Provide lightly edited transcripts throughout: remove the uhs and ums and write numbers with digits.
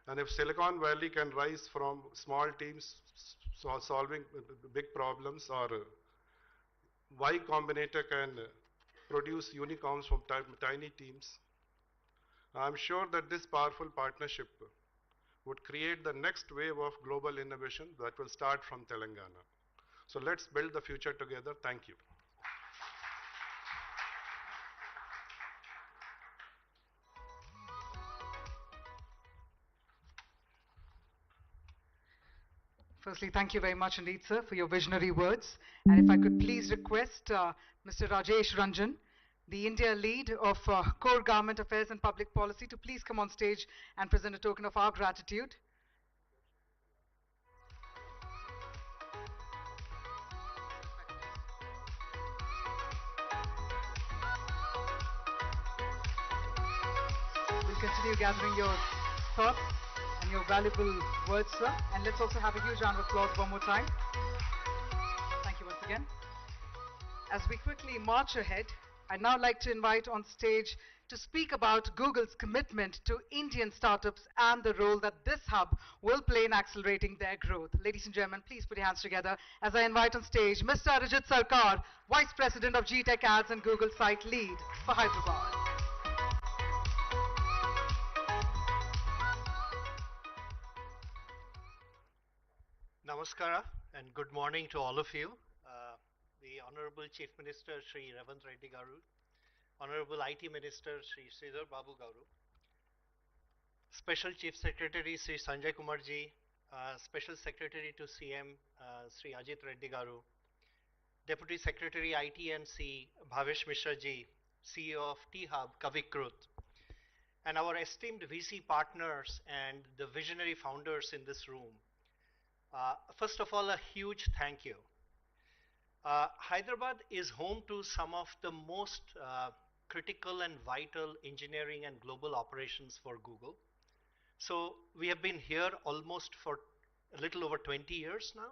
And if Silicon Valley can rise from small teams solving big problems, or Y Combinator can produce unicorns from tiny teams, I'm sure that this powerful partnership would create the next wave of global innovation that will start from Telangana. So let's build the future together. Thank you. Firstly, thank you very much indeed, sir, for your visionary words. And if I could please request Mr. Rajesh Ranjan, the India lead of Core Government Affairs and Public Policy, to please come on stage and present a token of our gratitude. We'll continue gathering your thoughts and your valuable words, sir. And let's also have a huge round of applause one more time. Thank you once again. As we quickly march ahead, I'd now like to invite on stage to speak about Google's commitment to Indian startups and the role that this hub will play in accelerating their growth. Ladies and gentlemen, please put your hands together as I invite on stage Mr. Arijit Sarkar, Vice President of GTech Ads and Google Site Lead for Hyderabad. Namaskara and good morning to all of you. The Honorable Chief Minister Sri Revanth Reddy Garu, Honorable IT Minister Sri Sridhar Babu Garu, Special Chief Secretary Sri Sanjay Kumar ji, Special Secretary to CM Sri Ajit Reddy Garu, Deputy Secretary IT&C Bhavesh Mishra ji, CEO of T-Hub Kavikrut, and our esteemed VC partners and the visionary founders in this room. First of all, a huge thank you. Hyderabad is home to some of the most critical and vital engineering and global operations for Google. So we have been here almost for a little over 20 years now,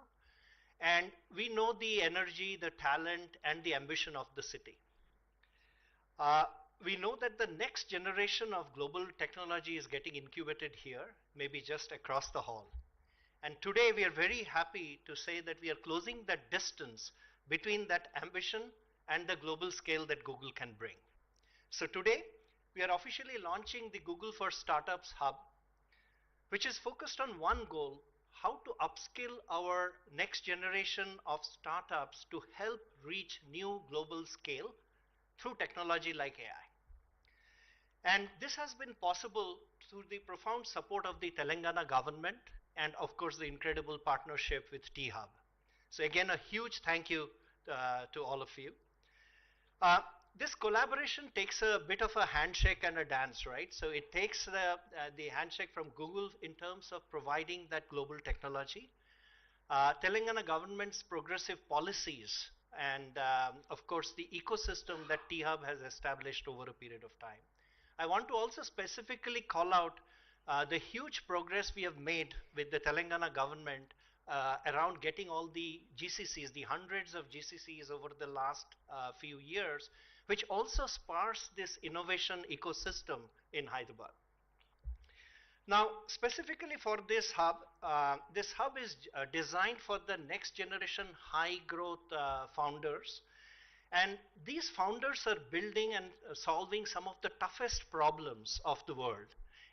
and we know the energy, the talent, and the ambition of the city. We know that the next generation of global technology is getting incubated here, maybe just across the hall. And today we are very happy to say that we are closing that distance between that ambition and the global scale that Google can bring. So today we are officially launching the Google for Startups Hub, which is focused on one goal: how to upskill our next generation of startups to help reach new global scale through technology like AI. And this has been possible through the profound support of the Telangana government and of course the incredible partnership with T-Hub. So again, a huge thank you to all of you. This collaboration takes a bit of a handshake and a dance, right? So it takes the handshake from Google in terms of providing that global technology, Telangana government's progressive policies, and of course the ecosystem that T-Hub has established over a period of time. I want to also specifically call out the huge progress we have made with the Telangana government around getting all the GCCs, the hundreds of GCCs over the last few years, which also spars this innovation ecosystem in Hyderabad. Now, specifically for this hub is designed for the next generation high growth founders. And these founders are building and solving some of the toughest problems of the world.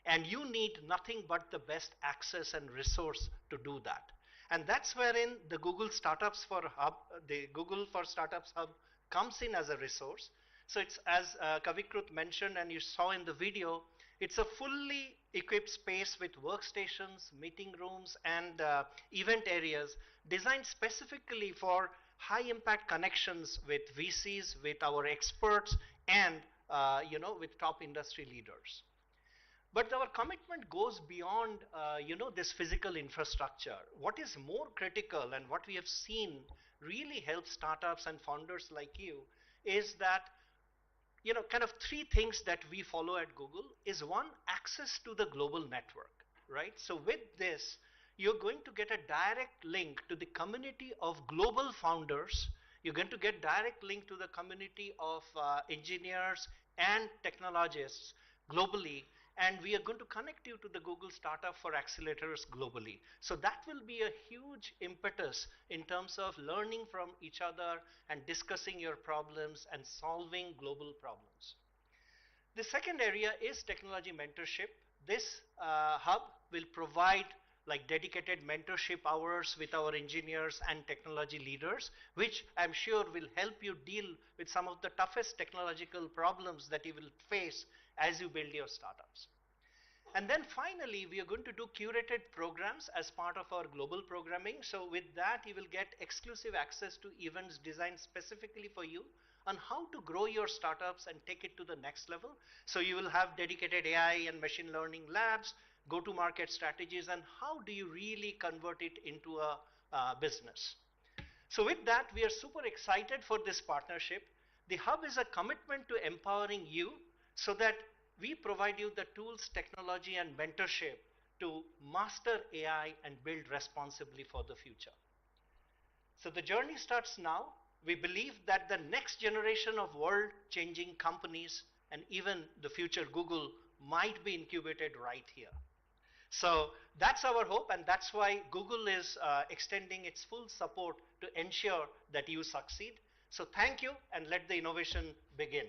And you need nothing but the best access and resource to do that. And that's wherein the Google Startups for Hub, the Google for Startups Hub comes in as a resource. So it's, as Kavikrut mentioned and you saw in the video, it's a fully equipped space with workstations, meeting rooms, and event areas designed specifically for high impact connections with VCs, with our experts, and with top industry leaders. But our commitment goes beyond this physical infrastructure. What is more critical and what we have seen really helps startups and founders like you is that kind of three things that we follow at Google is: one, access to the global network, right? So with this, you're going to get a direct link to the community of global founders. You're going to get direct link to the community of engineers and technologists globally. and we are going to connect you to the Google Startup for Accelerators globally. So that will be a huge impetus in terms of learning from each other and discussing your problems and solving global problems. The second area is technology mentorship. This hub will provide like dedicated mentorship hours with our engineers and technology leaders, which I'm sure will help you deal with some of the toughest technological problems that you will face as you build your startups. And then finally, we are going to do curated programs as part of our global programming. So with that, you will get exclusive access to events designed specifically for you on how to grow your startups and take it to the next level. So you will have dedicated AI and machine learning labs, go-to-market strategies, and how do you really convert it into a business. So with that, we are super excited for this partnership. The hub is a commitment to empowering you so that we provide you the tools, technology, and mentorship to master AI and build responsibly for the future. So the journey starts now. We believe that the next generation of world-changing companies and even the future Google might be incubated right here. So that's our hope, and that's why Google is extending its full support to ensure that you succeed. So thank you, and let the innovation begin.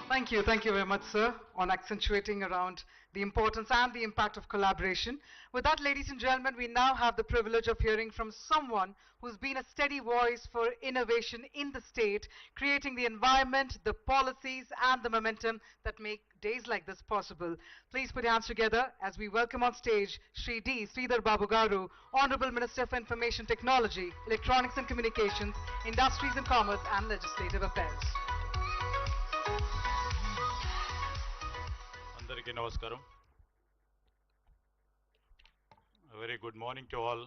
Thank you very much, sir, on accentuating around the importance and the impact of collaboration. With that, ladies and gentlemen, we now have the privilege of hearing from someone who's been a steady voice for innovation in the state, creating the environment, the policies, and the momentum that make days like this possible. Please put your hands together as we welcome on stage Shri D. Sridhar Babu Garu, Honorable Minister for Information Technology, Electronics and Communications, Industries and Commerce, and Legislative Affairs. Andariki Namaskaram. A very good morning to all.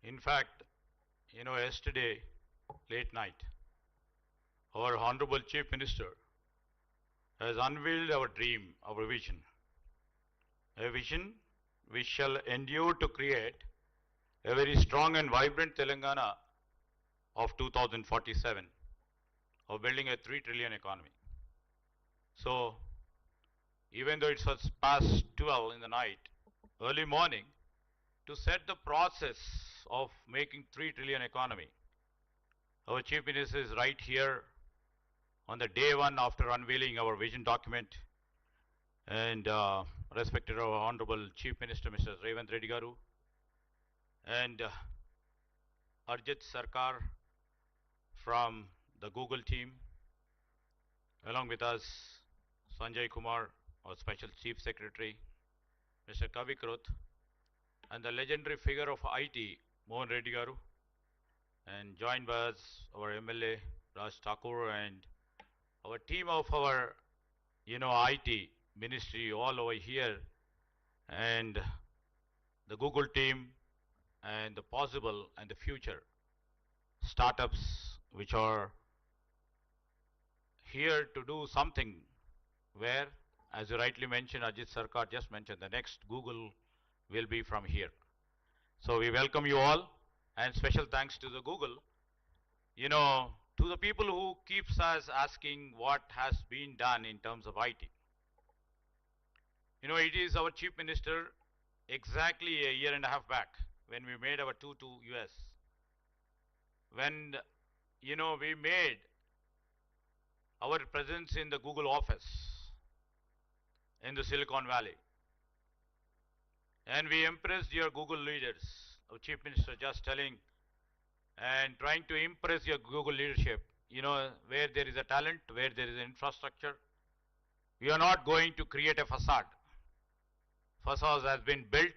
In fact, yesterday, late night, our Honorable Chief Minister has unveiled our dream, our vision. A vision which shall endure to create a very strong and vibrant Telangana of 2047, of building a 3 trillion economy. So, even though it's past 12 in the night, early morning, to set the process of making 3 trillion economy, our Chief Minister is right here on the day one after unveiling our vision document, and respected our Honorable Chief Minister, Mr. Revant Reddy Garu, and Arjit Sarkar from the Google team, along with us, Sanjay Kumar, our Special Chief Secretary, Mr. Kavi Kruth, and the legendary figure of IT, Mohan Reddy Garu, and joined by us, our MLA, Raj Thakur, and our team of our, IT ministry all over here, and the Google team, and the possible and the future startups which are here to do something where, as you rightly mentioned, Ajit Sarkar just mentioned, the next Google will be from here. So we welcome you all, and special thanks to the Google, to the people who keeps us asking what has been done in terms of IT. It is our Chief Minister exactly a year and a half back when we made our tour to US. When, we made our presence in the Google office in the Silicon Valley. And we impressed your Google leaders, our Chief Minister just telling and trying to impress your Google leadership, where there is a talent, where there is an infrastructure. We are not going to create a facade. Facade has been built,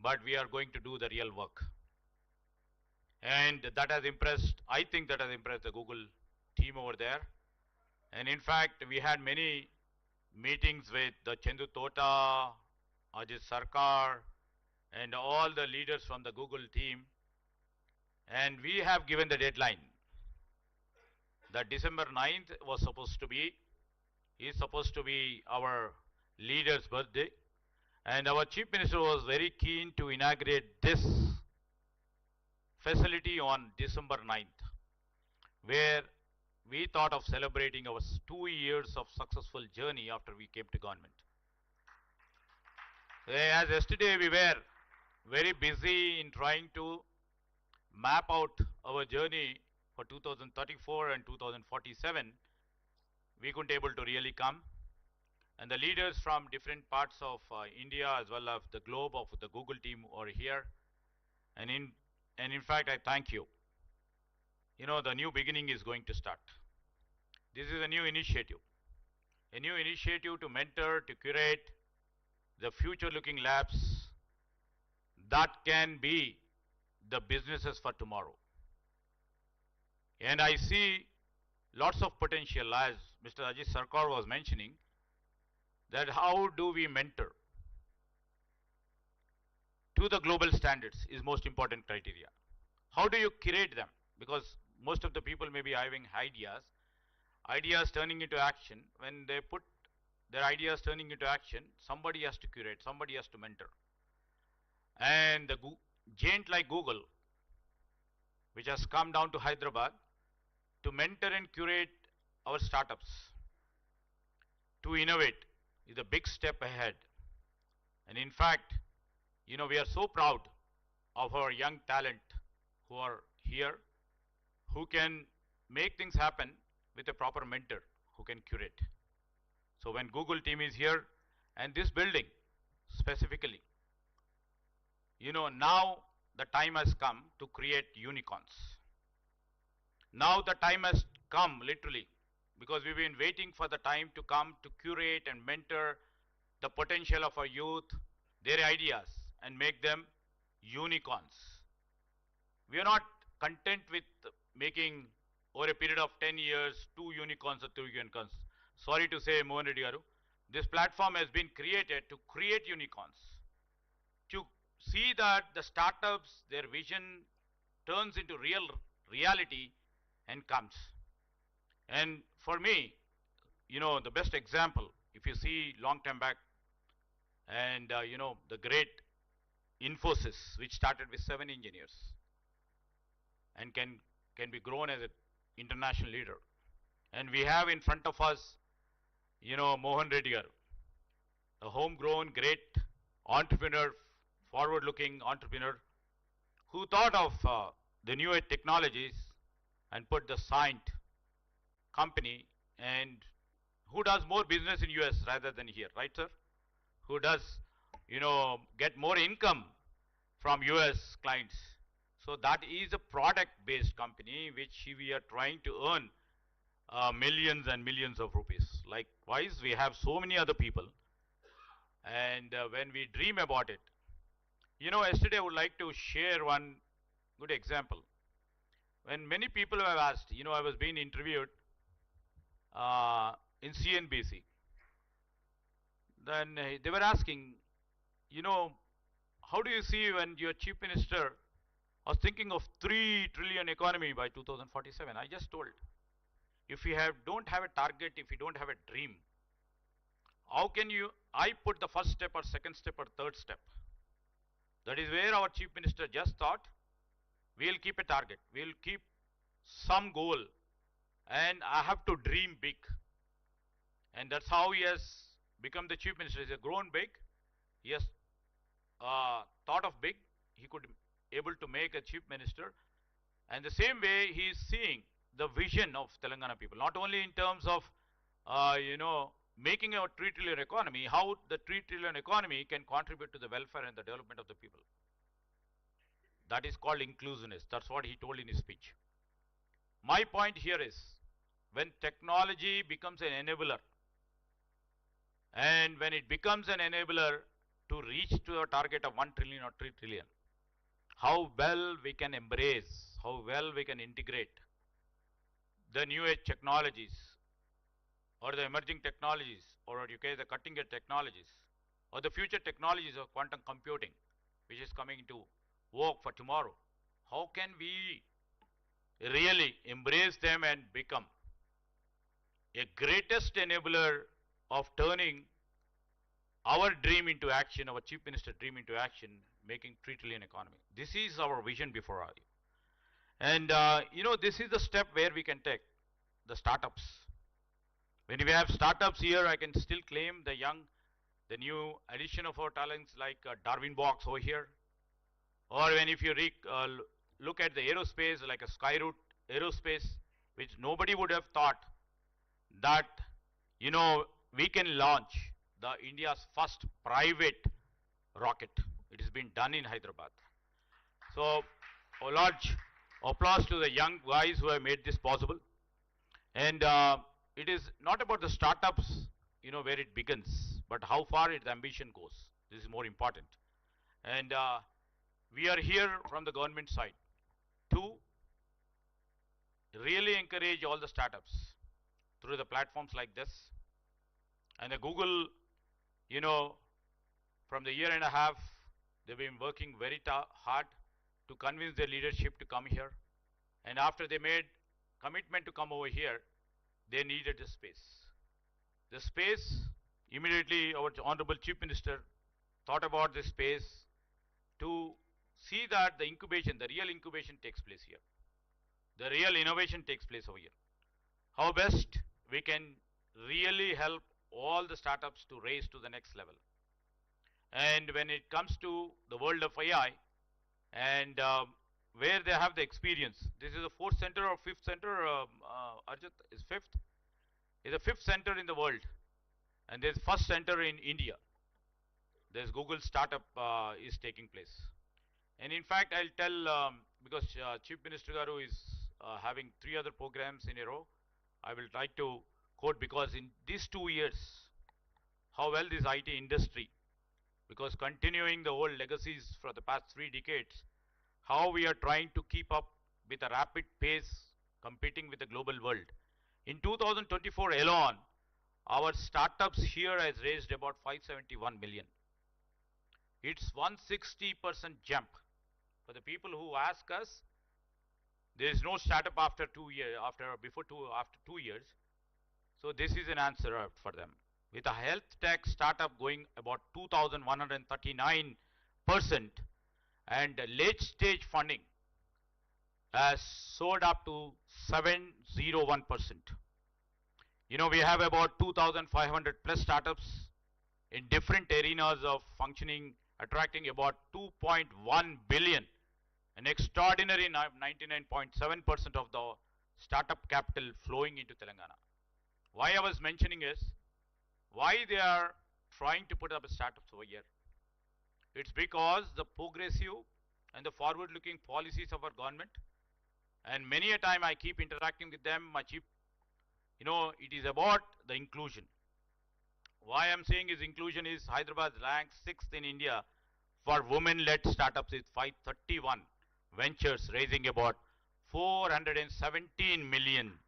but we are going to do the real work. And that has impressed, I think that has impressed the Google team over there. And in fact, we had many meetings with the Chendu Tota, Ajit Sarkar, and all the leaders from the Google team. And we have given the deadline. That December 9th was supposed to be, is supposed to be our leader's birthday. And our Chief Minister was very keen to inaugurate this facility on December 9th, where we thought of celebrating our 2 years of successful journey after we came to government. As yesterday we were very busy in trying to map out our journey for 2034 and 2047, we couldn't able to really come. And the leaders from different parts of India as well as the globe of the Google team are here. And in fact, I thank you. You know, the new beginning is going to start. This is a new initiative to mentor, to curate the future-looking labs that can be the businesses for tomorrow. And I see lots of potential, as Mr. Ajit Sarkar was mentioning, that how do we mentor to the global standards is most important criteria. How do you curate them? Because most of the people may be having ideas turning into action. When they put their ideas turning into action, somebody has to curate, somebody has to mentor. And the giant like Google, which has come down to Hyderabad to mentor and curate our startups, to innovate, is a big step ahead. And in fact, you know, we are so proud of our young talent who are here, who can make things happen with a proper mentor who can curate. So when Google team is here, and this building specifically, you know, now the time has come to create unicorns. Now the time has come, literally, because we've been waiting for the time to come to curate and mentor the potential of our youth, their ideas, and make them unicorns. We are not content with making over a period of 10 years 2 unicorns or 3 unicorns. Sorry to say, Mohan Reddy garu, this platform has been created to create unicorns, to see that the startups, their vision turns into reality and comes. And for me, you know, the best example, if you see long time back, and you know, the great Infosys, which started with 7 engineers and can be grown as an international leader. And we have in front of us, you know, Mohan Reddy garu, a homegrown great entrepreneur, forward-looking entrepreneur, who thought of the new age technologies and put the Scient company, and who does more business in US rather than here, right, sir? Who does, you know, get more income from US clients. So that is a product-based company which we are trying to earn millions and millions of rupees. Likewise, we have so many other people. And when we dream about it, you know, yesterday I would like to share one good example. When many people have asked, you know, I was being interviewed in CNBC. Then they were asking, you know, how do you see when your chief minister was thinking of 3 trillion economy by 2047? I just told, if you don't have a target, if you don't have a dream, how can I put the first step or second step or third step? That is where our chief minister just thought, we'll keep a target, we'll keep some goal, and I have to dream big. And that's how he has become the chief minister. He has grown big, he has thought of big, he could able to make a chief minister. And the same way he is seeing the vision of Telangana people, not only in terms of you know, making a 3 trillion economy, how the 3 trillion economy can contribute to the welfare and the development of the people. That is called inclusiveness. That's what he told in his speech. My point here is, when technology becomes an enabler, and when it becomes an enabler to reach to a target of 1 trillion or 3 trillion, how well we can embrace, how well we can integrate the new age technologies, or the emerging technologies, or you can the cutting edge technologies, or the future technologies of quantum computing, which is coming to work for tomorrow. How can we really embrace them and become a greatest enabler of turning our dream into action, our chief minister dream into action, making 3 trillion economy? This is our vision before us. And this is the step where we can take the startups. When we have startups here, I can still claim the new addition of our talents like Darwin Box over here. Or when if you look at the aerospace like a Skyroot aerospace, which nobody would have thought that, you know, we can launch the India's first private rocket. It has been done in Hyderabad. So a large applause to the young guys who have made this possible. And it is not about the startups, where it begins, but how far its ambition goes. This is more important. And we are here from the government side to really encourage all the startups through the platforms like this. And the Google, you know, from the year and a half, they've been working very hard to convince their leadership to come here. And after they made commitment to come over here, they needed the space. The space, immediately our Honorable Chief Minister thought about this space to see that the incubation, the real incubation takes place here. The real innovation takes place over here. How best we can really help all the startups to raise to the next level. And when it comes to the world of AI, and where they have the experience, this is the fourth center or fifth center, Arjit is fifth, is the fifth center in the world, and there's first center in India. There's Google startup is taking place. And in fact, I'll tell, because Chief Minister Garu is having 3 other programs in a row, I will try to quote, because in these 2 years, how well this IT industry, because continuing the old legacies for the past 3 decades, how we are trying to keep up with a rapid pace competing with the global world. In 2024 alone, our startups here has raised about 571 million. It's 160% jump. For the people who ask us, there is no startup after 2 years, after 2 years. So this is an answer for them. With a health tech startup going about 2,139%, and late stage funding has soared up to 701%. We have about 2,500 plus startups in different arenas of functioning, attracting about 2.1 billion, an extraordinary 99.7% of the startup capital flowing into Telangana. Why I was mentioning is, why they are trying to put up startups over here. It's because the progressive and the forward-looking policies of our government, and many a time I keep interacting with them, my chief, it is about the inclusion. Why I'm saying is inclusion is Hyderabad ranks 6th in India for women-led startups with 531 ventures raising about 417 million.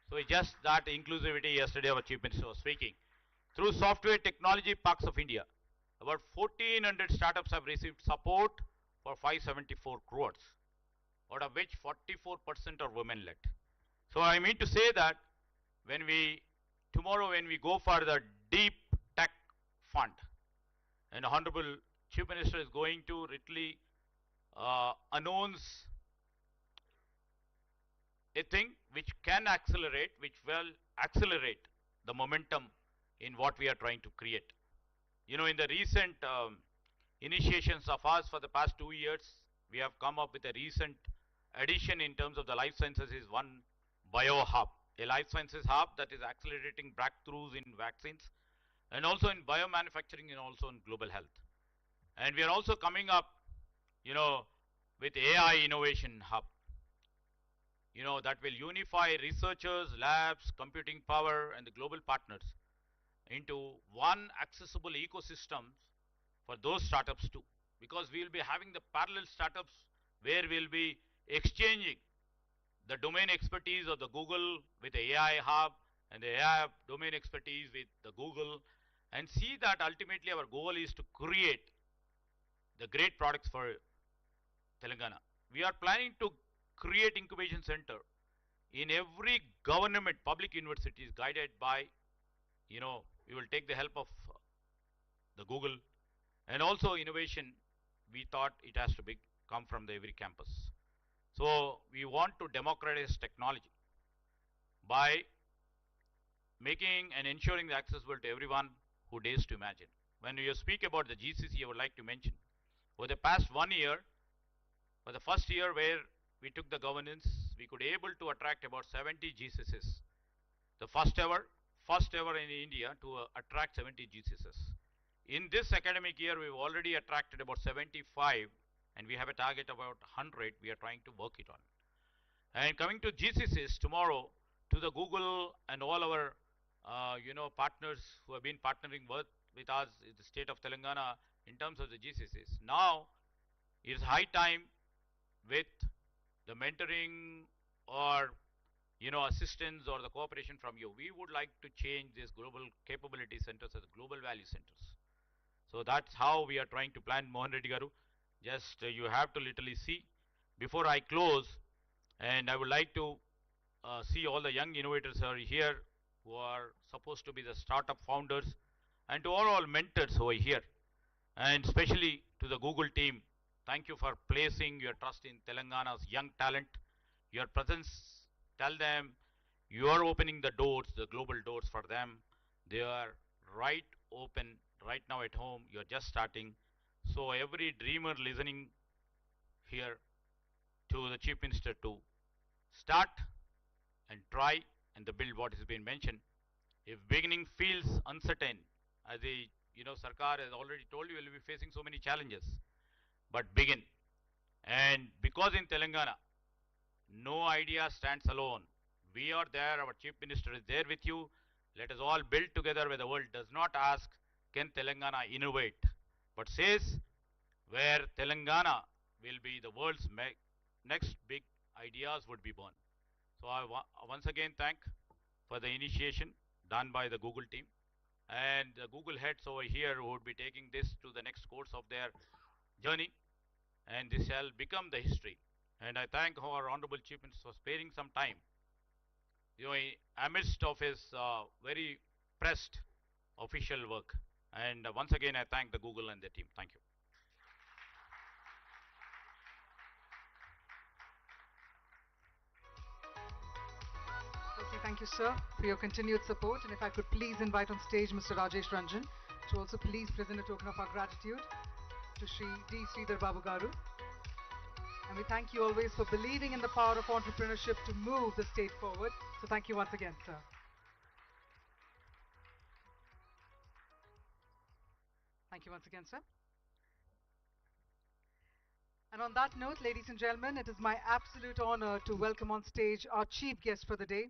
So it's just that inclusivity. Yesterday our Chief Minister was speaking. Through Software Technology Parks of India, about 1,400 startups have received support for 574 crores, out of which 44% are women-led. So I mean to say that tomorrow when we go for the deep tech fund, and Honorable Chief Minister is going to literally announce a thing which can accelerate, which will accelerate the momentum in what we are trying to create. In the recent initiations of us for the past 2 years, we have come up with a recent addition in terms of the life sciences is one bio hub, a life sciences hub that is accelerating breakthroughs in vaccines and also in biomanufacturing and also in global health. And we are also coming up, with AI innovation hub, that will unify researchers, labs, computing power, and the global partners into one accessible ecosystem for those startups too. Because we will be having the parallel startups where we'll be exchanging the domain expertise of the Google with the AI hub and the AI domain expertise with the Google, and see that ultimately our goal is to create the great products for Telangana. We are planning to create incubation center in every government public universities guided by, we will take the help of the Google, and also innovation. We thought it has to come from the every campus. So we want to democratize technology by making and ensuring the accessible to everyone who dares to imagine. When you speak about the GCC, I would like to mention, for the past 1 year, for the first year where we took the governance, we could able to attract about 70 GCCs. The first ever in India to attract 70 GCCs. In this academic year, we've already attracted about 75, and we have a target about 100. We are trying to work it on. And coming to GCCs tomorrow, to the Google and all our partners who have been partnering with us in the state of Telangana in terms of the GCCs. Now it's high time with the mentoring or assistance or the cooperation from you. We would like to change these global capability centers as global value centers. So that's how we are trying to plan, Mohan Reddy Garu. Just you have to literally see. Before I close, and I would like to see all the young innovators are here who are supposed to be the startup founders, and to all mentors over here, and especially to the Google team. Thank you for placing your trust in Telangana's young talent. Your presence, tell them you are opening the doors, the global doors for them. They are right open right now at home. You're just starting. So every dreamer listening here to the Chief Minister to start and try and the build what has been mentioned. If beginning feels uncertain, as the Sarkar has already told you, will be facing so many challenges. But begin. And because in Telangana, no idea stands alone. We are there, our Chief Minister is there with you. Let us all build together where the world does not ask, can Telangana innovate? But says, where Telangana will be the world's next big ideas would be born. So I once again thank for the initiation done by the Google team and the Google heads over here who would be taking this to the next course of their journey, and this shall become the history. And I thank our Honorable Chief Minister for sparing some time, amidst of his very pressed official work. And once again, I thank the Google and the team. Thank you. Okay, thank you, sir, for your continued support. And if I could please invite on stage Mr. Rajesh Ranjan to also please present a token of our gratitude to Shri D. Sridhar Babu Garu. And we thank you always for believing in the power of entrepreneurship to move the state forward. So thank you once again, sir. Thank you once again, sir. And on that note, ladies and gentlemen, it is my absolute honor to welcome on stage our chief guest for the day,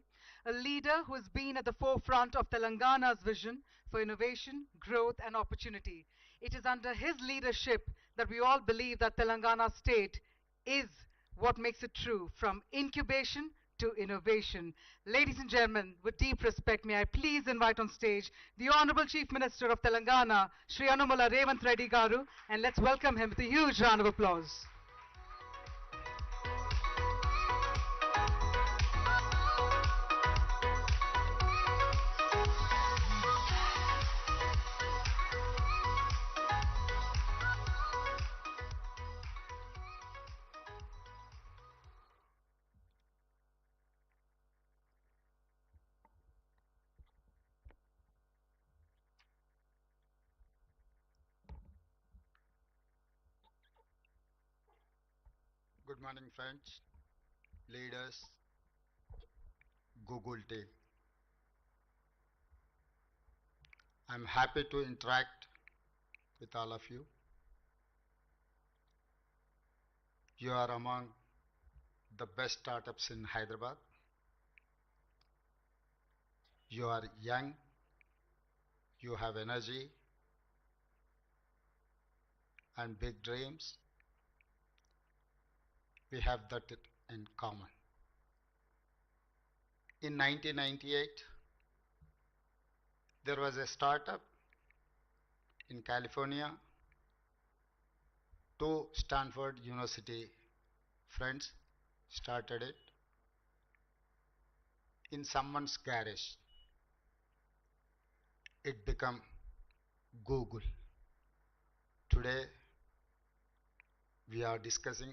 a leader who has been at the forefront of Telangana's vision for innovation, growth, and opportunity. It is under his leadership that we all believe that Telangana state is what makes it true, from incubation to innovation. Ladies and gentlemen, with deep respect, may I please invite on stage the Honorable Chief Minister of Telangana, Shri Anumala Revanth Reddy Garu, and let's welcome him with a huge round of applause. Good morning, friends, leaders, Google team. I'm happy to interact with all of you. You are among the best startups in Hyderabad. You are young, you have energy and big dreams. We have that in common. In 1998, there was a startup in California. Two Stanford University friends started it in someone's garage. It became Google. Today, we are discussing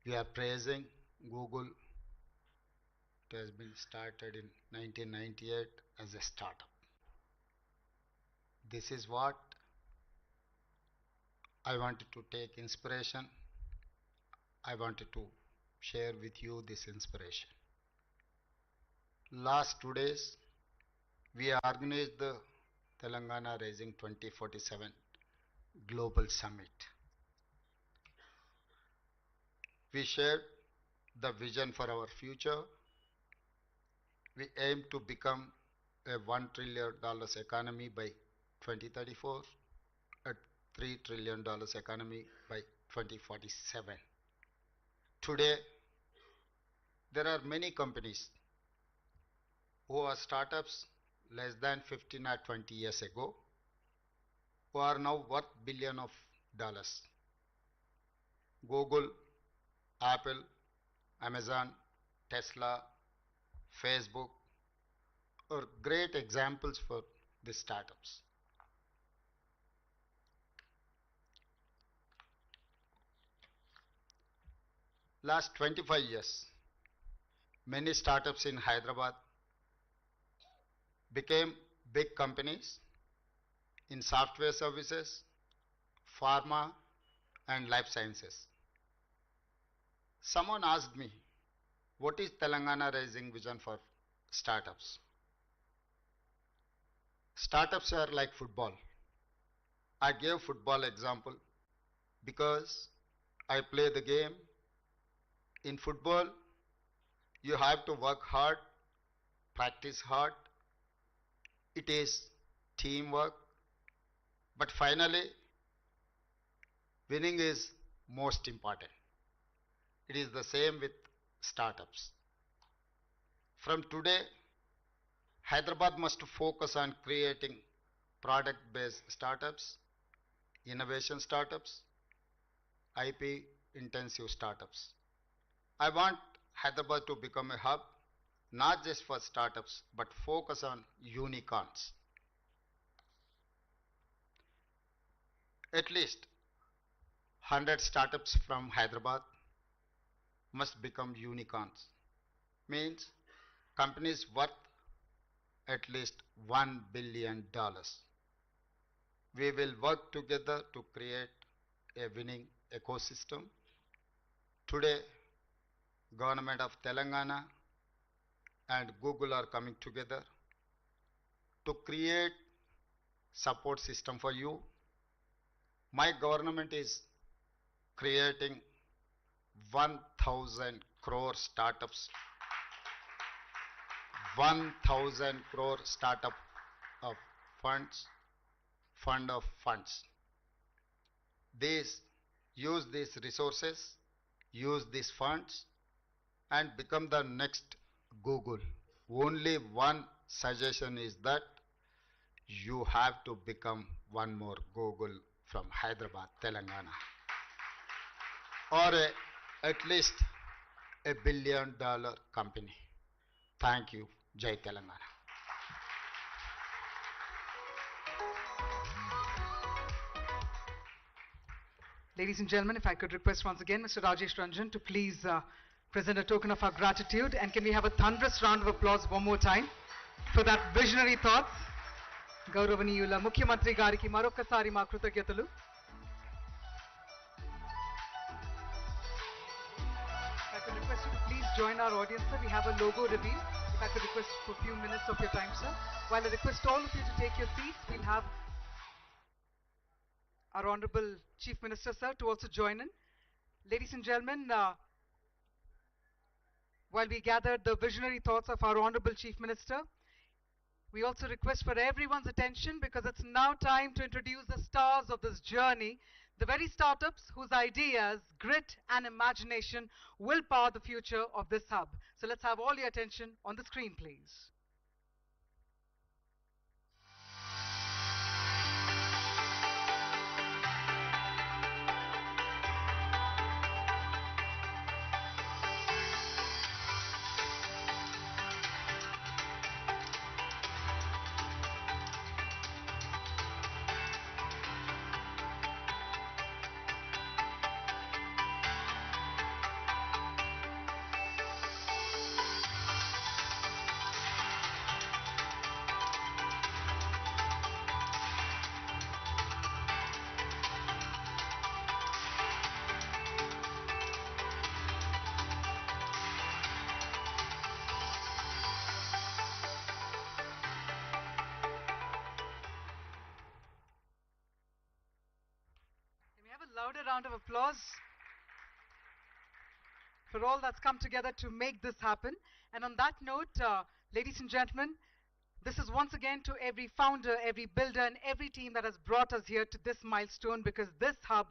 We are praising Google. It has been started in 1998 as a startup. This is what I wanted to take inspiration. I wanted to share with you this inspiration. Last 2 days, we organized the Telangana Rising 2047 Global Summit. We shared the vision for our future. We aim to become a $1 trillion economy by 2034, a $3 trillion economy by 2047. Today, there are many companies who are startups less than 15 or 20 years ago who are now worth billions of dollars. Google, Apple, Amazon, Tesla, Facebook are great examples for these startups. Last 25 years, many startups in Hyderabad became big companies in software services, pharma, and life sciences. Someone asked me, what is Telangana Rising vision for startups? Startups are like football. I gave football example because I play the game. In football, you have to work hard, practice hard. It is teamwork. But finally, winning is most important. It is the same with startups. From today, Hyderabad must focus on creating product-based startups, innovation startups, IP-intensive startups. I want Hyderabad to become a hub, not just for startups, but focus on unicorns. At least 100 startups from Hyderabad must become unicorns. Means companies worth at least $1 billion. We will work together to create a winning ecosystem. Today, Government of Telangana and Google are coming together to create support system for you. My government is creating 1,000 crore startups, 1,000 crore startup of fund of funds. Use these resources, use these funds, and become the next Google. Only one suggestion is that you have to become one more Google from Hyderabad, Telangana, or at least $1 billion company. Thank you. Jai Telangana. Ladies and gentlemen, if I could request once again Mr. Rajesh Ranjan to please present a token of our gratitude, and can we have a thunderous round of applause one more time for that visionary thoughts? Gauravaniyula Mukhyamantri Gariki Marokasari Ma Krutagyatalu. If I could request you to please join our audience, sir. We have a logo reveal. If I could request for a few minutes of your time, sir. While I request all of you to take your seats, we'll have our Honorable Chief Minister, sir, to also join in. Ladies and gentlemen, while we gathered the visionary thoughts of our Honorable Chief Minister, we also request for everyone's attention, because it's now time to introduce the stars of this journey, the very startups whose ideas, grit and imagination will power the future of this hub. So let's have all your attention on the screen, please. louder round of applause for all that's come together to make this happen. And on that note, ladies and gentlemen, this is once again to every founder, every builder, and every team that has brought us here to this milestone, because this hub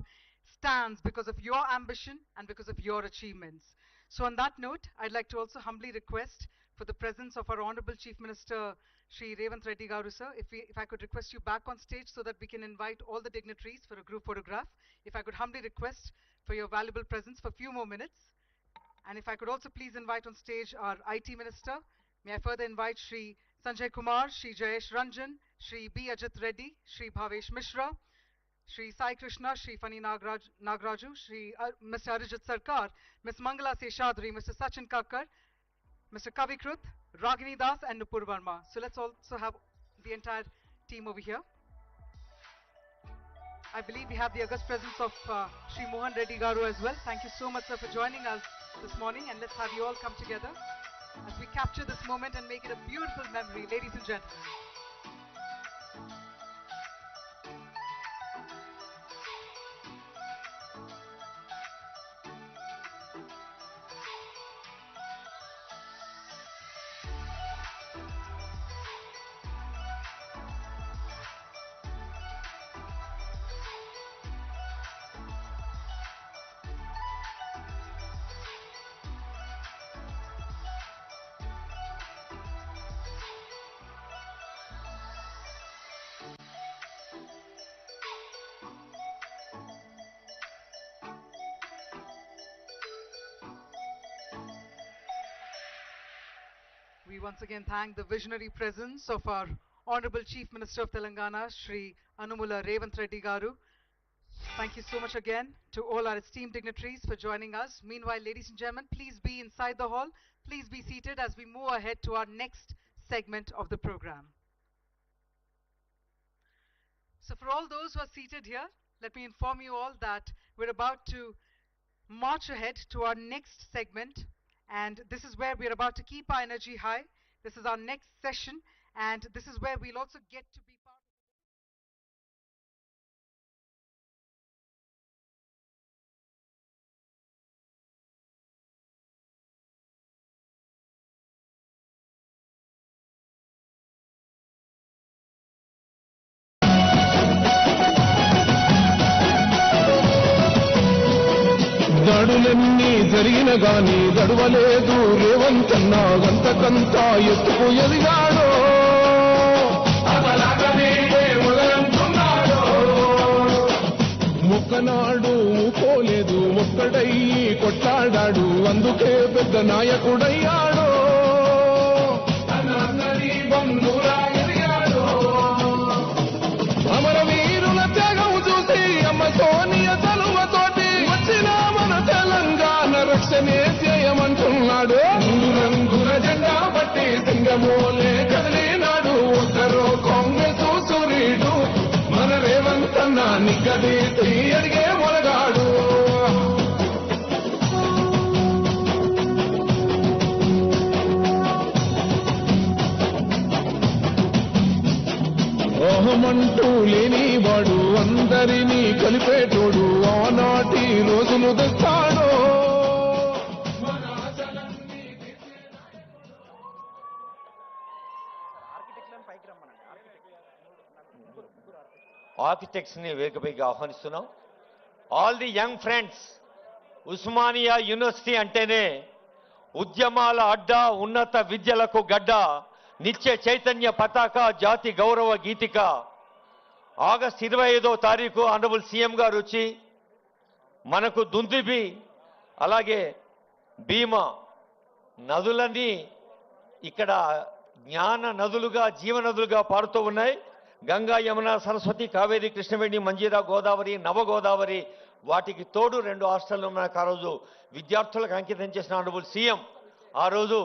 stands because of your ambition and because of your achievements. So on that note, I'd like to also humbly request for the presence of our Honorable Chief Minister, Shri Revanth Reddy Garu, sir, if I could request you back on stage so that we can invite all the dignitaries for a group photograph. If I could humbly request for your valuable presence for a few more minutes. And if I could also please invite on stage our IT Minister. May I further invite Shri Sanjay Kumar, Shri Jayesh Ranjan, Shri B. Ajit Reddy, Shri Bhavesh Mishra, Shri Sai Krishna, Shri Fani Nagraju, Shri Mr. Arijit Sarkar, Ms. Mangala Seshadri, Mr. Sachin Kakkar, Mr. Kavi Kruth, Ragini Das, and Nupur Verma. So let's also have the entire team over here. I believe we have the august presence of Shri Mohan Reddy Garu as well. Thank you so much, sir, for joining us this morning, and let's have you all come together as we capture this moment and make it a beautiful memory, ladies and gentlemen. We once again thank the visionary presence of our Honorable Chief Minister of Telangana, Shri Anumula Revanth Reddy Garu. Thank you so much again to all our esteemed dignitaries for joining us. Meanwhile, ladies and gentlemen, please be inside the hall. Please be seated as we move ahead to our next segment of the program. So for all those who are seated here, let me inform you all that we're about to march ahead to our next segment. And this is where we're about to keep our energy high. This is our next session, and this is where we'll also get to be part of దాడులన్నీ జరిగిన గాని దడవలేదు రేవంతన్నా గంతకంతా ఎత్తుకు ఎదిగాడో మొక్కనాడు ఊకోలేదు ఒక్కడయ్యి కొట్లాడాడు అందుకే పెద్ద నాయకుడయ్యాడో బంధురా ఎదిగాడో అమరవీరుల త్యాగం చూసి అమ్మ సోనియ తలువతోటి వచ్చిన మన తెలంగాణ రక్షణే చేయమంటున్నాడు రంగుల జెండా బట్టి సింగమోలే కదిలినాడు ఒక్కరో కాంగ్రెస్ సూర్యుడు మన రేవంతన్న నిగ్గదీసి అడిగే మొలగాడు ఓహమంటూ లేనివాడు అందరినీ కలిపేటోడు ఆనాటి రోజులు తెస్తాడో ఆర్కిటెక్ట్స్ ని వేగపైకి ఆహ్వానిస్తున్నాం. All the young friends, Osmania university అంటేనే ఉద్యమాల అడ్డా, ఉన్నత విద్యలకు గడ్డ, నిత్య చైతన్య పతాక, జాతి గౌరవ గీతిక. ఆగస్టు 25వ తారీఖు ఆనరబుల్ సీఎం గారు వచ్చి మనకు దుందుబి అలాగే భీమా నదులన్నీ ఇక్కడ జ్ఞాన నదులుగా జీవనదులుగా పారుతూ ఉన్నాయి. గంగా, యమున, సరస్వతి, కావేరి, కృష్ణవేణి, మంజీరా, గోదావరి, నవగోదావరి, వాటికి తోడు 2 హాస్టళ్ళు మనకు ఆ రోజు విద్యార్థులకు అంకితం చేసిన ఆనరబుల్ సీఎం ఆ రోజు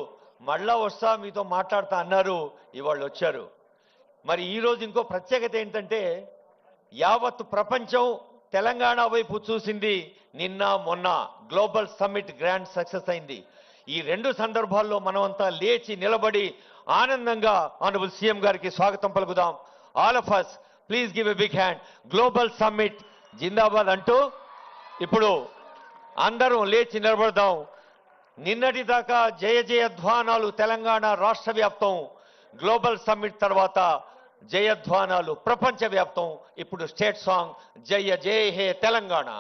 మళ్ళా వస్తా మీతో మాట్లాడుతా అన్నారు. ఇవాళ వచ్చారు. మరి ఈరోజు ఇంకో ప్రత్యేకత ఏంటంటే యావత్ ప్రపంచం తెలంగాణ వైపు చూసింది. నిన్న మొన్న గ్లోబల్ సమ్మిట్ గ్రాండ్ సక్సెస్ అయింది. ఈ 2 సందర్భాల్లో మనమంతా లేచి నిలబడి ఆనందంగా ఆనరబుల్ సీఎం గారికి స్వాగతం పలుకుదాం. All of us please give a big hand. Global summit జిందాబాద్ అంటూ ఇప్పుడు అందరం లేచి నిలబడదాం. నిన్నటి దాకా జయ జయధ్వానాలు తెలంగాణ రాష్ట్ర వ్యాప్తం, గ్లోబల్ సమ్మిట్ తర్వాత జయధ్వానాలు ప్రపంచవ్యాప్తం. ఇప్పుడు స్టేట్ సాంగ్ జయ జయ హే తెలంగాణ.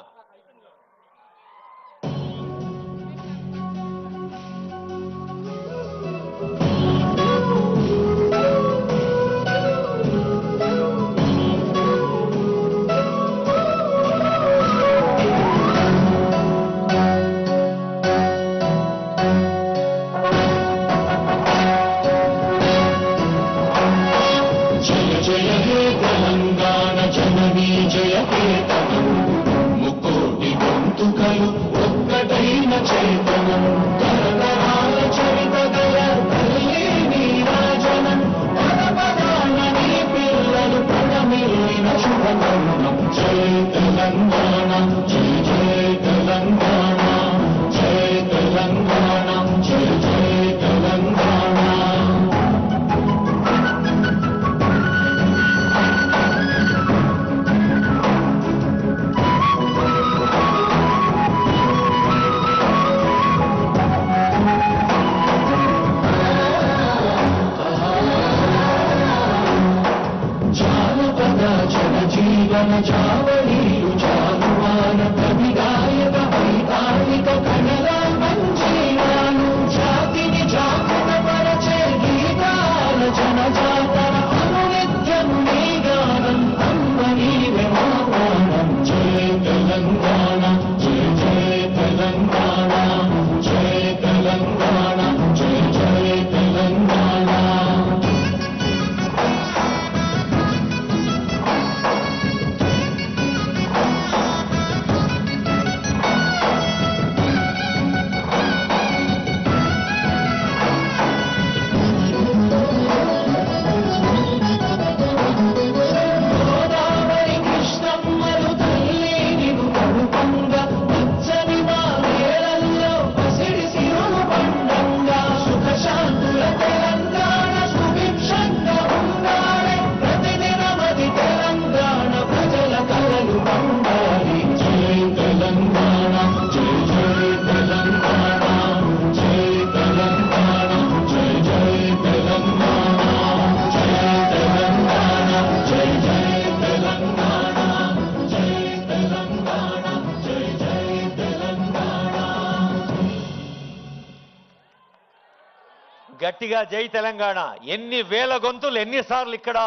గట్టిగా జై తెలంగాణ. ఎన్ని వేల గొంతులు ఎన్నిసార్లు ఇక్కడ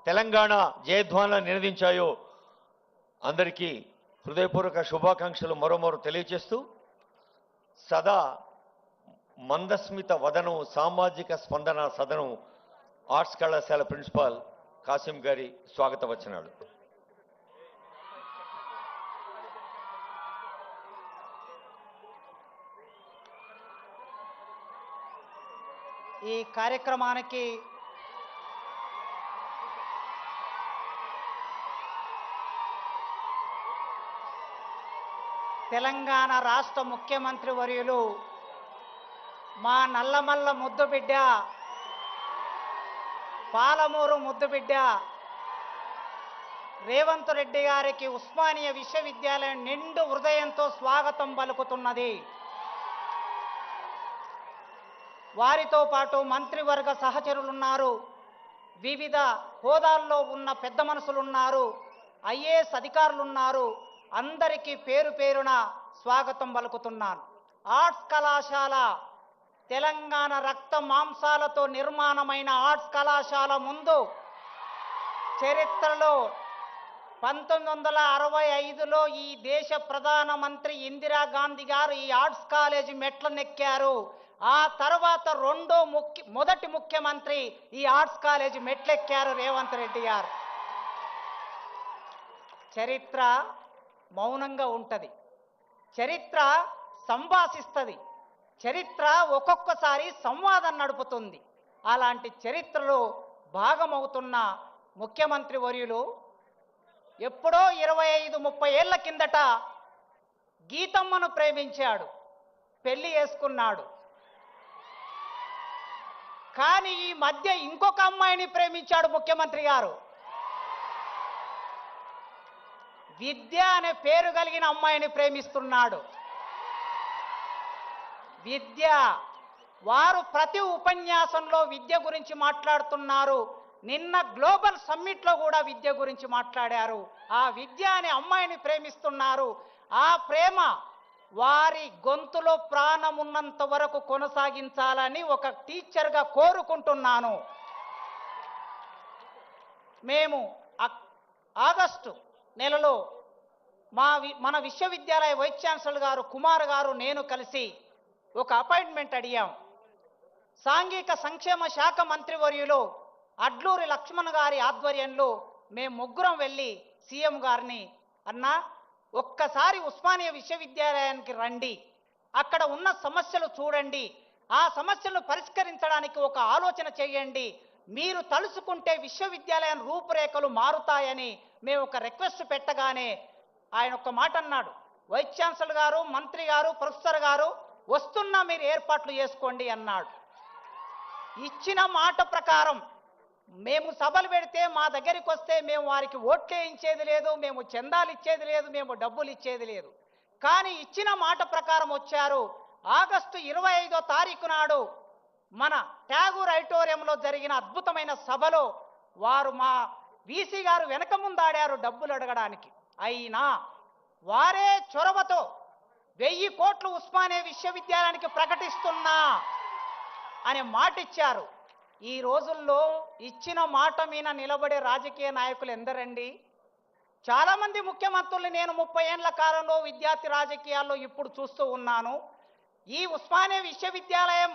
తెలంగాణ జయధ్వానాలు నినదించాయో అందరికీ హృదయపూర్వక శుభాకాంక్షలు మరోమారు తెలియజేస్తూ, సదా మందస్మిత వదనం సామాజిక స్పందన సదనం ఆర్ట్స్ కళాశాల ప్రిన్సిపాల్ కాసిం గారి స్వాగత వచనాలు. ఈ కార్యక్రమానికి తెలంగాణ రాష్ట్ర ముఖ్యమంత్రి వర్యులు మా నల్లమల్ల ముద్దుబిడ్డ, పాలమూరు ముద్దుబిడ్డ రేవంత్ రెడ్డి గారికి ఉస్మానియా విశ్వవిద్యాలయం నిండు హృదయంతో స్వాగతం పలుకుతున్నది. వారితో పాటు మంత్రివర్గ సహచరులున్నారు, వివిధ హోదాల్లో ఉన్న పెద్ద మనుషులున్నారు, ఐఏఎస్ అధికారులున్నారు. అందరికీ పేరు పేరున స్వాగతం పలుకుతున్నాను. ఆర్ట్స్ కళాశాల తెలంగాణ రక్త మాంసాలతో నిర్మాణమైన ఆర్ట్స్ కళాశాల ముందు చరిత్రలో 1965లో ఈ దేశ ప్రధానమంత్రి ఇందిరాగాంధీ గారు ఈ ఆర్ట్స్ కాలేజీ మెట్లనెక్కారు. ఆ తర్వాత మొదటి ముఖ్యమంత్రి ఈ ఆర్ట్స్ కాలేజీ మెట్లెక్కారు రేవంత్ రెడ్డి గారు. చరిత్ర మౌనంగా ఉంటుంది, చరిత్ర సంభాషిస్తుంది, చరిత్ర ఒక్కొక్కసారి సంవాదం నడుపుతుంది. అలాంటి చరిత్రలో భాగమవుతున్న ముఖ్యమంత్రి వర్యులు ఎప్పుడో 25-30 ఏళ్ల కిందట గీతమ్మను ప్రేమించాడు, పెళ్లి చేసుకున్నాడు. కానీ ఈ మధ్య ఇంకొక అమ్మాయిని ప్రేమించాడు ముఖ్యమంత్రి గారు. విద్య అనే పేరు కలిగిన అమ్మాయిని ప్రేమిస్తున్నాడు. విద్య. వారు ప్రతి ఉపన్యాసంలో విద్య గురించి మాట్లాడుతున్నారు. నిన్న గ్లోబల్ సమ్మిట్లో కూడా విద్య గురించి మాట్లాడారు. ఆ విద్య అనే అమ్మాయిని ప్రేమిస్తున్నారు. ఆ ప్రేమ వారి గొంతులో ప్రాణం ఉన్నంత వరకు కొనసాగించాలని ఒక టీచర్గా కోరుకుంటున్నాను. మేము ఆగస్టు నెలలో మన విశ్వవిద్యాలయ వైస్ ఛాన్సలర్ గారు కుమార్ గారు నేను కలిసి ఒక అపాయింట్మెంట్ అడిగాం. సాంఘిక సంక్షేమ శాఖ మంత్రివర్యులు అడ్లూరి లక్ష్మణ్ గారి ఆధ్వర్యంలో మేము ముగ్గురం వెళ్ళి సీఎం గారిని, అన్నా ఒక్కసారి ఉస్మానియా విశ్వవిద్యాలయానికి రండి, అక్కడ ఉన్న సమస్యలు చూడండి, ఆ సమస్యలను పరిష్కరించడానికి ఒక ఆలోచన చేయండి, మీరు తలుచుకుంటే విశ్వవిద్యాలయం రూపురేఖలు మారుతాయని మేము ఒక రిక్వెస్ట్ పెట్టగానే ఆయన ఒక మాట అన్నాడు, వైస్ ఛాన్సలర్ గారు, మంత్రి గారు, ప్రొఫెసర్ గారు వస్తున్నా మీరు ఏర్పాట్లు చేసుకోండి అన్నాడు. ఇచ్చిన మాట ప్రకారం మేము సభలు పెడితే మా దగ్గరికి వస్తే మేము వారికి ఓట్లేయించేది లేదు, మేము చందాలు ఇచ్చేది లేదు, మేము డబ్బులు ఇచ్చేది లేదు. కానీ ఇచ్చిన మాట ప్రకారం వచ్చారు. ఆగస్టు 25వ తారీఖు నాడు మన ట్యాగూర్ ఆడిటోరియంలో జరిగిన అద్భుతమైన సభలో వారు మా వీసీ గారు వెనక ముందాడారు డబ్బులు అడగడానికి. అయినా వారే చొరవతో 1000 కోట్లు ఉస్మానియా విశ్వవిద్యాలయానికి ప్రకటిస్తున్నా అనే మాట ఇచ్చారు. ఈ రోజుల్లో ఇచ్చిన మాట మీద నిలబడే రాజకీయ నాయకులు ఎందరండి? చాలామంది ముఖ్యమంత్రులు నేను 30 ఏళ్ల కాలంలో విద్యార్థి రాజకీయాల్లో ఇప్పుడు చూస్తూ ఉన్నాను. ఈ ఉస్మానియా విశ్వవిద్యాలయం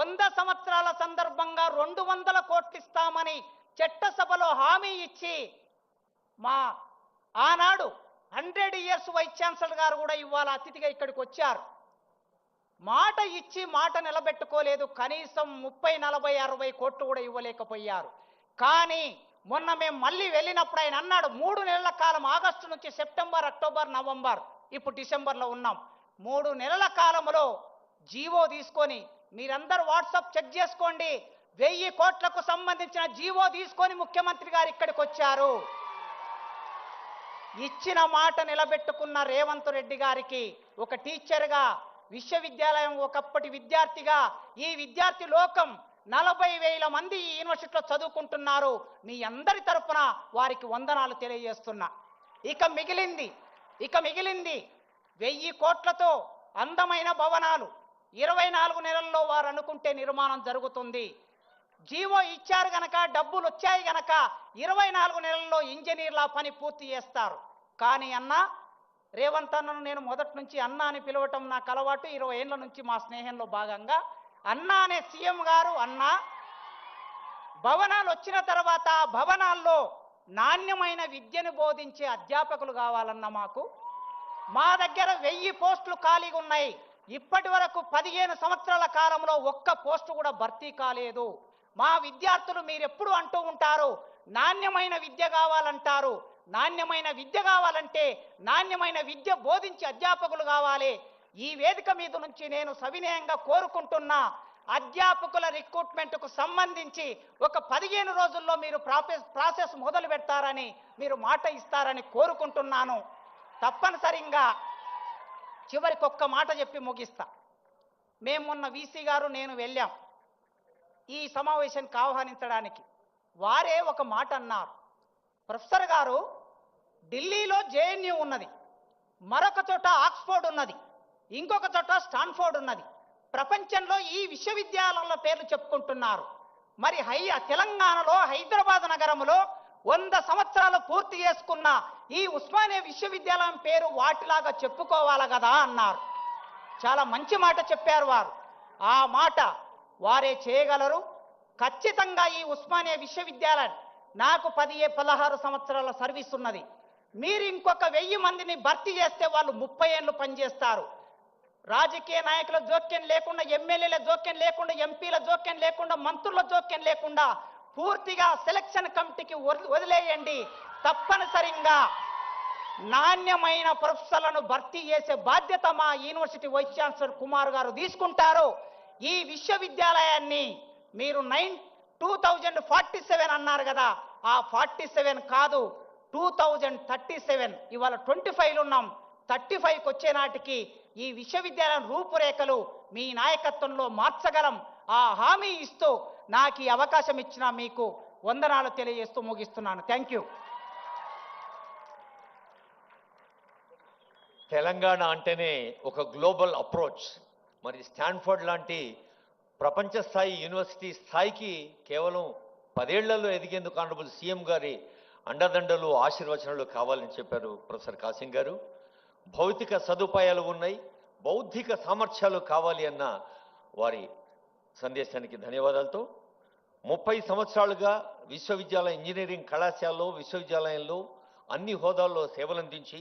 100 సంవత్సరాల సందర్భంగా 200 కోట్లు ఇస్తామని చట్టసభలో హామీ ఇచ్చి మా ఆనాడు 100 ఇయర్స్ వైస్ ఛాన్సలర్ గారు కూడా ఇవాళ అతిథిగా ఇక్కడికి వచ్చారు. మాట ఇచ్చి మాట నిలబెట్టుకోలేదు. కనీసం 30, 40, 60 కోట్లు కూడా ఇవ్వలేకపోయారు. కానీ మొన్న మేము మళ్ళీ వెళ్ళినప్పుడు ఆయన అన్నాడు, 3 నెలల కాలం, ఆగస్టు నుంచి సెప్టెంబర్, అక్టోబర్, నవంబర్, ఇప్పుడు డిసెంబర్లో ఉన్నాం, 3 నెలల కాలంలో జీవో తీసుకొని, మీరందరూ వాట్సాప్ చెక్ చేసుకోండి, 1000 కోట్లకు సంబంధించిన జీవో తీసుకొని ముఖ్యమంత్రి గారు ఇక్కడికి వచ్చారు. ఇచ్చిన మాట నిలబెట్టుకున్న రేవంత్ రెడ్డి గారికి ఒక టీచర్గా, విశ్వవిద్యాలయం ఒకప్పటి విద్యార్థిగా, ఈ విద్యార్థి లోకం 40,000 మంది ఈ యూనివర్సిటీలో చదువుకుంటున్నారు. మీ అందరి తరపున వారికి వందనాలు తెలియజేస్తున్నా. ఇక మిగిలింది 1000 కోట్లతో అందమైన భవనాలు 24 నెలల్లో వారు అనుకుంటే నిర్మాణం జరుగుతుంది. జీవో ఇచ్చారు గనక, డబ్బులు వచ్చాయి గనక 24 నెలల్లో ఇంజనీర్ల పని పూర్తి చేస్తారు. కానీ అన్న రేవంత్ అన్నను నేను మొదటి నుంచి అన్న అని పిలవటం నాకు అలవాటు. 20 ఏళ్ల నుంచి మా స్నేహంలో భాగంగా అన్న అనే సీఎం గారు, అన్న భవనాలు వచ్చిన తర్వాత భవనాల్లో నాణ్యమైన విద్యను బోధించే అధ్యాపకులు కావాలన్న మాకు. మా దగ్గర 1000 పోస్టులు ఖాళీగా ఉన్నాయి. ఇప్పటి వరకు 15 సంవత్సరాల కాలంలో ఒక్క పోస్టు కూడా భర్తీ కాలేదు. మా విద్యార్థులు మీరెప్పుడు అంటూ ఉంటారు, నాణ్యమైన విద్య కావాలంటారు. నాణ్యమైన విద్య కావాలంటే నాణ్యమైన విద్య బోధించే అధ్యాపకులు కావాలి. ఈ వేదిక మీద నుంచి నేను సవినయంగా కోరుకుంటున్నా, అధ్యాపకుల రిక్రూట్మెంట్కు సంబంధించి ఒక 15 రోజుల్లో మీరు ప్రాసెస్ మొదలు పెడతారని, మీరు మాట ఇస్తారని కోరుకుంటున్నాను. తప్పనిసరిగా చివరికి ఒక్క మాట చెప్పి ముగిస్తా. మేము మొన్న వీసీ గారు నేను వెళ్ళాం ఈ సమావేశానికి ఆహ్వానించడానికి. వారే ఒక మాట అన్నారు, ప్రొఫెసర్ గారు ఢిల్లీలో జేఎన్యూ ఉన్నది, మరొక చోట ఆక్స్ఫోర్డ్ ఉన్నది, ఇంకొక చోట స్టాన్ఫోర్డ్ ఉన్నది. ప్రపంచంలో ఈ విశ్వవిద్యాలయాల పేర్లు చెప్పుకుంటున్నారు. మరి తెలంగాణలో హైదరాబాద్ నగరంలో 100 సంవత్సరాలు పూర్తి చేసుకున్న ఈ ఉస్మానియా విశ్వవిద్యాలయం పేరు వాటిలాగా చెప్పుకోవాలి కదా అన్నారు. చాలా మంచి మాట చెప్పారు వారు. ఆ మాట వారే చేయగలరు. ఖచ్చితంగా ఈ ఉస్మానియా విశ్వవిద్యాలయం, నాకు 16 సంవత్సరాల సర్వీస్ ఉన్నది. మీరు ఇంకొక 1000 మందిని భర్తీ చేస్తే వాళ్ళు 30 ఏళ్ళు పనిచేస్తారు. రాజకీయ నాయకుల జోక్యం లేకుండా, ఎమ్మెల్యేల జోక్యం లేకుండా, ఎంపీల జోక్యం లేకుండా, మంత్రుల జోక్యం లేకుండా పూర్తిగా సెలక్షన్ కమిటీకి వదిలేయండి. తప్పనిసరిగా నాణ్యమైన ప్రొఫెసర్లను భర్తీ చేసే బాధ్యత మా యూనివర్సిటీ వైస్ ఛాన్సలర్ కుమార్ గారు తీసుకుంటారు. ఈ విశ్వవిద్యాలయాన్ని మీరు 2047 అన్నారు కదా, ఆ 47 కాదు, 2037 ఇవాళ 25లో ఉన్నాం. 35కి వచ్చే నాటికి ఈ విశ్వవిద్యాలయం రూపురేఖలు మీ నాయకత్వంలో మార్చగలం. ఆ హామీ ఇస్తూ నాకు ఈ అవకాశం ఇచ్చిన మీకు వందనాలు తెలియజేస్తూ ముగిస్తున్నాను. Thank you. తెలంగాణ అంటేనే ఒక గ్లోబల్ అప్రోచ్. మరి స్టాన్ఫర్డ్ లాంటి ప్రపంచ స్థాయి యూనివర్సిటీ స్థాయికి కేవలం 10 ఏళ్లలో ఎదిగేందుకు ఆనరబుల్ సీఎం గారి అండదండలు ఆశీర్వచనాలు కావాలని చెప్పారు ప్రొఫెసర్ కాసిం గారు. భౌతిక సదుపాయాలు ఉన్నాయి, బౌద్ధిక సామర్థ్యాలు కావాలి అన్న వారి సందేశానికి ధన్యవాదాలతో 30 సంవత్సరాలుగా విశ్వవిద్యాలయ ఇంజనీరింగ్ కళాశాలలో విశ్వవిద్యాలయంలో అన్ని హోదాల్లో సేవలందించి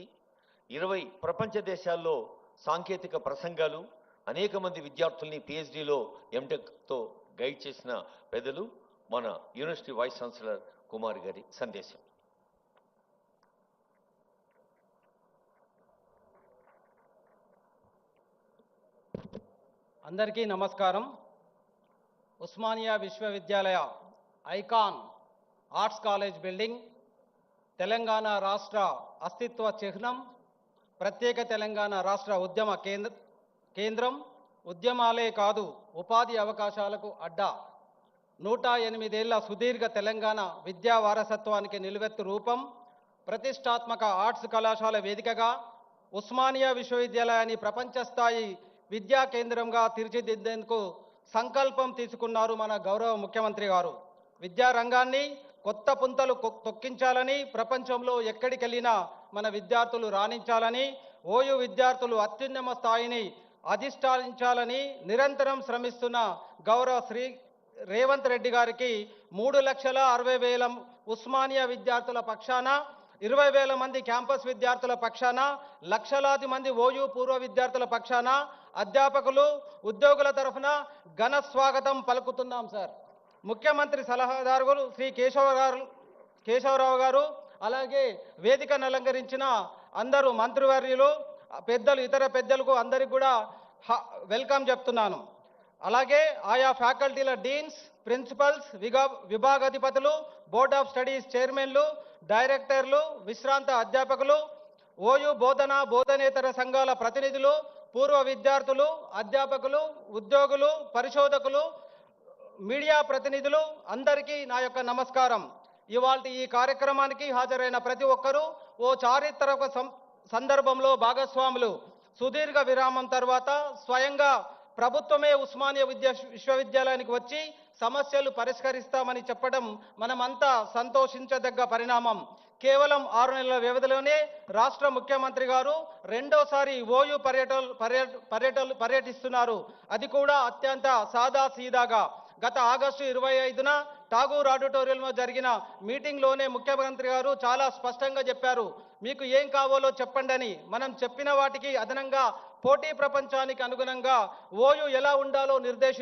20 ప్రపంచ దేశాల్లో సాంకేతిక ప్రసంగాలు, అనేక మంది విద్యార్థుల్ని పిహెచ్డిలో ఎంటెక్తో గైడ్ చేసిన పెద్దలు మన యూనివర్సిటీ వైస్ ఛాన్సలర్ కుమార్ గారి సందేశం. అందరికీ నమస్కారం. ఉస్మానియా విశ్వవిద్యాలయ icon arts college building Telangana రాష్ట్ర అస్తిత్వ చిహ్నం, ప్రత్యేక తెలంగాణ రాష్ట్ర ఉద్యమ కేంద్రం, ఉద్యమాలే కాదు ఉపాధి అవకాశాలకు అడ్డా, 108 ఏళ్ల సుదీర్ఘ తెలంగాణ విద్యా వారసత్వానికి నిలువెత్తు రూపం, ప్రతిష్టాత్మక ఆర్ట్స్ కళాశాల వేదికగా ఉస్మానియా విశ్వవిద్యాలయాన్ని ప్రపంచ స్థాయి విద్యా కేంద్రంగా తీర్చిదిద్దేందుకు సంకల్పం తీసుకున్నారు మన గౌరవ ముఖ్యమంత్రి గారు. విద్యా రంగాన్ని కొత్త పుంతలు తొక్కించాలని, ప్రపంచంలో ఎక్కడికెళ్ళినా మన విద్యార్థులు రాణించాలని, ఓయూ విద్యార్థులు అత్యున్నత స్థాయిని అధిష్ఠించాలని నిరంతరం శ్రమిస్తున్న గౌరవ శ్రీ రేవంత్ రెడ్డి గారికి 3,60,000 ఉస్మానియా విద్యార్థుల పక్షాన, 20,000 మంది క్యాంపస్ విద్యార్థుల పక్షాన, లక్షలాది మంది ఓయూ పూర్వ విద్యార్థుల పక్షాన, అధ్యాపకులు ఉద్యోగుల తరఫున ఘన స్వాగతం పలుకుతున్నాం సార్. ముఖ్యమంత్రి సలహాదారు శ్రీ కేశవరావు గారు, అలాగే వేదికను అలంకరించిన అందరూ మంత్రివర్యులు, పెద్దలు, ఇతర పెద్దలకు అందరికి కూడా వెల్కమ్ చెప్తున్నాను. అలాగే ఆయా ఫ్యాకల్టీల డీన్స్, ప్రిన్సిపల్స్, విభాగాధిపతులు, బోర్డ్ ఆఫ్ స్టడీస్ చైర్మన్లు, డైరెక్టర్లు, విశ్రాంత అధ్యాపకులు, ఓయూ బోధనేతర సంఘాల ప్రతినిధులు, పూర్వ విద్యార్థులు, అధ్యాపకులు, ఉద్యోగులు, పరిశోధకులు, మీడియా ప్రతినిధులు అందరికీ నా యొక్క నమస్కారం. ఇవాల్టి ఈ కార్యక్రమానికి హాజరైన ప్రతి ఒక్కరూ ఓ చారిత్రక సందర్భంలో భాగస్వాములు. సుదీర్ఘ విరామం తర్వాత స్వయంగా ప్రభుత్వమే ఉస్మానియా విశ్వవిద్యాలయానికి వచ్చి సమస్యలు పరిష్కరిస్తామని చెప్పడం మనమంతా సంతోషించదగ్గ పరిణామం. కేవలం 6 నెలల వ్యవధిలోనే రాష్ట్ర ముఖ్యమంత్రి గారు రెండోసారి ఓయూ పర్యటిస్తున్నారు. అది కూడా అత్యంత సాదా సీదాగా. గత ఆగస్టు 25న ఠాగూర్ ఆడిటోరియంలో జరిగిన మీటింగ్లోనే ముఖ్యమంత్రి గారు చాలా స్పష్టంగా చెప్పారు, మీకు ఏం కావాలో చెప్పండి అని. మనం చెప్పిన వాటికి అదనంగా పోటీ ప్రపంచానికి అనుగుణంగా ఓయూ ఎలా ఉండాలో